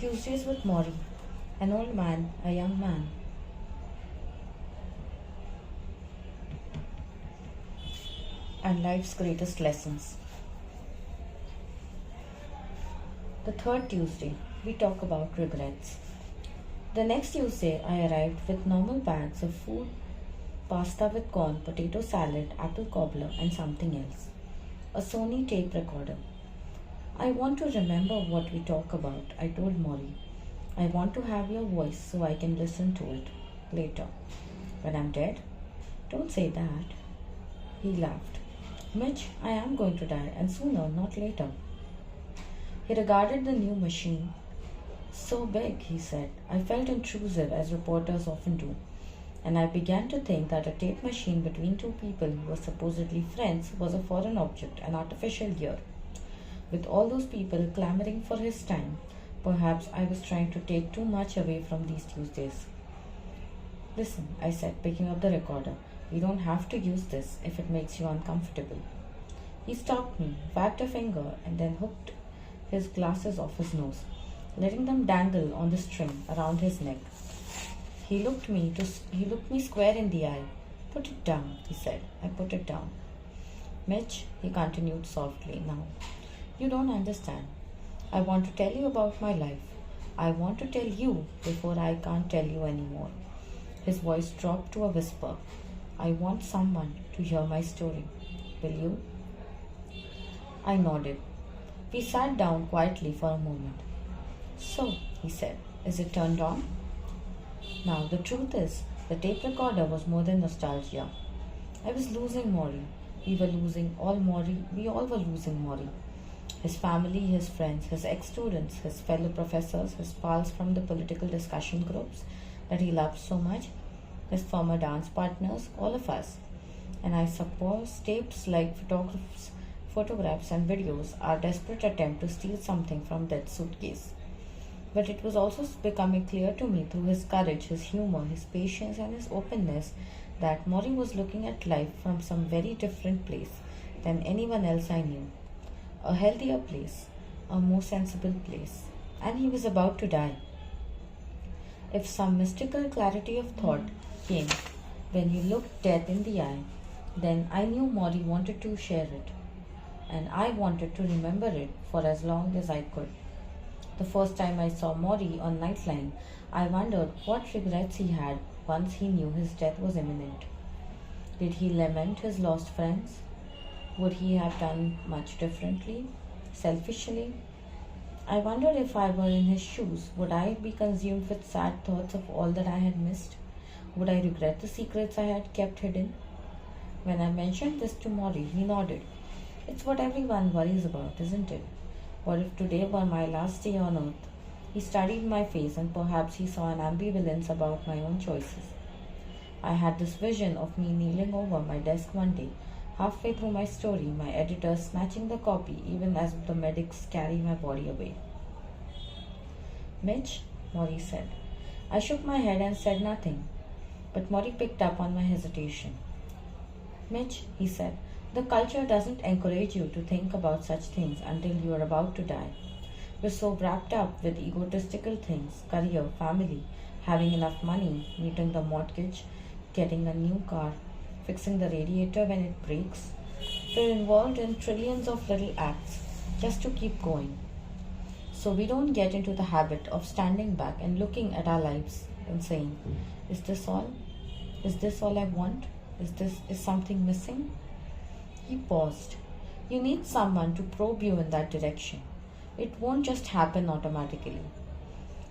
Tuesdays with Morrie, an old man, a young man. And life's greatest lessons. The third Tuesday, we talk about regrets. The next Tuesday, I arrived with normal bags of food, pasta with corn, potato salad, apple cobbler, and something else. A Sony tape recorder. I want to remember what we talk about, I told Morrie. I want to have your voice so I can listen to it later. When I'm dead? Don't say that. He laughed. Mitch, I am going to die, and sooner, not later. He regarded the new machine. So big, he said. I felt intrusive, as reporters often do, and I began to think that a tape machine between two people who were supposedly friends was a foreign object, an artificial ear. With all those people clamoring for his time, perhaps I was trying to take too much away from these Tuesdays. Listen, I said, picking up the recorder. You don't have to use this if it makes you uncomfortable. He stopped me, wagged a finger, and then hooked his glasses off his nose, letting them dangle on the string around his neck. He looked me square in the eye. Put it down, he said. I put it down. Mitch, he continued softly, now, you don't understand. I want to tell you about my life. I want to tell you before I can't tell you anymore. His voice dropped to a whisper. I want someone to hear my story. Will you? I nodded. We sat down quietly for a moment. So, he said, is it turned on? Now, the truth is, the tape recorder was more than nostalgia. I was losing Morrie. We all were losing Morrie. His family, his friends, his ex-students, his fellow professors, his pals from the political discussion groups that he loved so much, his former dance partners, all of us. And I suppose tapes like photographs and videos are a desperate attempt to steal something from that suitcase. But it was also becoming clear to me through his courage, his humor, his patience, and his openness that Morrie was looking at life from some very different place than anyone else I knew. A healthier place, a more sensible place, and he was about to die. If some mystical clarity of thought came when you looked death in the eye, then I knew Morrie wanted to share it, and I wanted to remember it for as long as I could. The first time I saw Morrie on Nightline, I wondered what regrets he had once he knew his death was imminent. Did he lament his lost friends? Would he have done much differently, selfishly? I wondered if I were in his shoes, would I be consumed with sad thoughts of all that I had missed? Would I regret the secrets I had kept hidden? When I mentioned this to Morrie, he nodded. It's what everyone worries about, isn't it? What if today were my last day on earth? He studied my face, and perhaps he saw an ambivalence about my own choices. I had this vision of me kneeling over my desk one day, halfway through my story, my editor snatching the copy even as the medics carry my body away. Mitch, Morrie said. I shook my head and said nothing, but Morrie picked up on my hesitation. Mitch, he said, the culture doesn't encourage you to think about such things until you are about to die. We're so wrapped up with egotistical things, career, family, having enough money, meeting the mortgage, getting a new car, fixing the radiator when it breaks. We're involved in trillions of little acts just to keep going. So we don't get into the habit of standing back and looking at our lives and saying, is this all? Is this all I want? Is something missing? He paused. You need someone to probe you in that direction. It won't just happen automatically.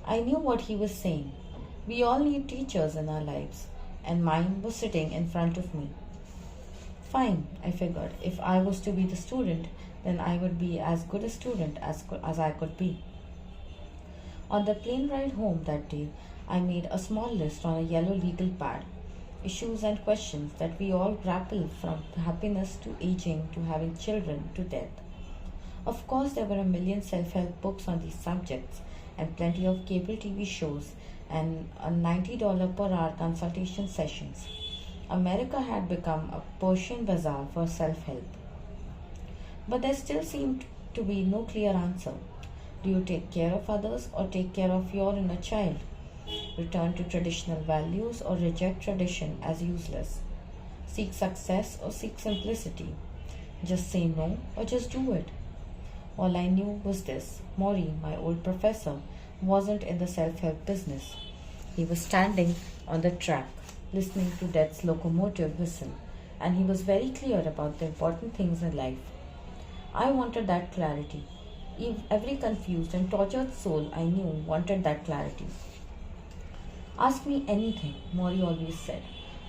I knew what he was saying. We all need teachers in our lives, and mine was sitting in front of me. Fine, I figured. If I was to be the student, then I would be as good a student as I could be. On the plane ride home that day, I made a small list on a yellow legal pad. Issues and questions that we all grapple, from happiness to aging to having children to death. Of course, there were a million self-help books on these subjects and plenty of cable TV shows and a $90 per hour consultation sessions. America had become a Persian bazaar for self-help. But there still seemed to be no clear answer. Do you take care of others or take care of your inner child? Return to traditional values or reject tradition as useless? Seek success or seek simplicity? Just say no or just do it? All I knew was this: Morrie, my old professor, wasn't in the self help business. He was standing on the track, listening to Death's locomotive whistle, and he was very clear about the important things in life. I wanted that clarity. Every confused and tortured soul I knew wanted that clarity. Ask me anything, Morrie always said.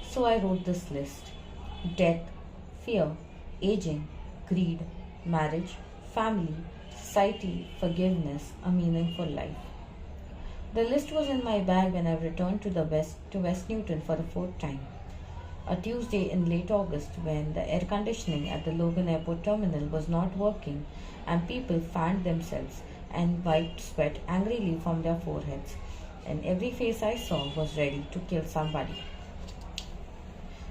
So I wrote this list: death, fear, aging, greed, marriage, family, society, forgiveness, a meaningful life. The list was in my bag when I returned to West Newton for the fourth time. A Tuesday in late August, when the air conditioning at the Logan Airport terminal was not working and people fanned themselves and wiped sweat angrily from their foreheads, and every face I saw was ready to kill somebody.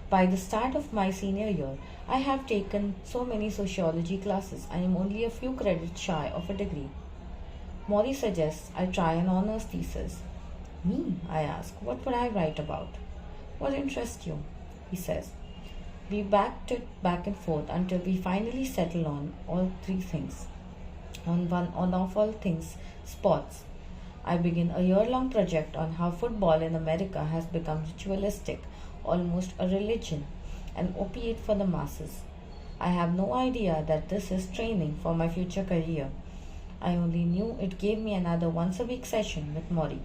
By the start of my senior year, I have taken so many sociology classes I am only a few credits shy of a degree. Morrie suggests I try an honors thesis. Me, I ask, what would I write about? What interests you? He says. We backed it back and forth until we finally settle on all three things. On of all things, sports. I begin a year-long project on how football in America has become ritualistic, almost a religion, an opiate for the masses. I have no idea that this is training for my future career. I only knew it gave me another once-a-week session with Morrie.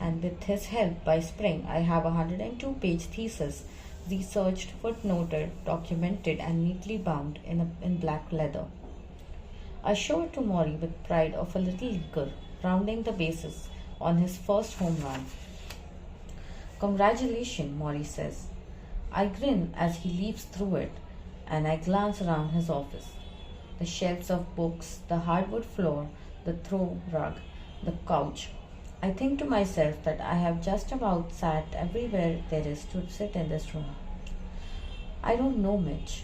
And with his help, by spring, I have a 102-page thesis, researched, footnoted, documented, and neatly bound in black leather. I show it to Morrie with pride of a little leaguer, rounding the bases on his first home run. Congratulations, Morrie says. I grin as he leaps through it, and I glance around his office. The shelves of books, the hardwood floor, the throw rug, the couch. I think to myself that I have just about sat everywhere there is to sit in this room. I don't know, Mitch,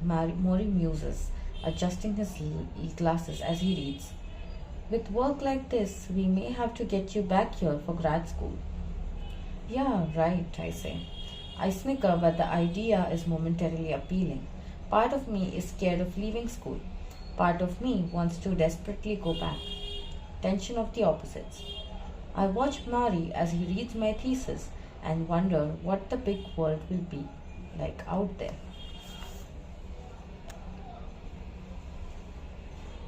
Morrie muses, adjusting his glasses as he reads. With work like this, we may have to get you back here for grad school. Yeah, right, I say. I snicker, but the idea is momentarily appealing. Part of me is scared of leaving school. Part of me wants to desperately go back. Tension of the opposites. I watch Morrie as he reads my thesis and wonder what the big world will be like out there.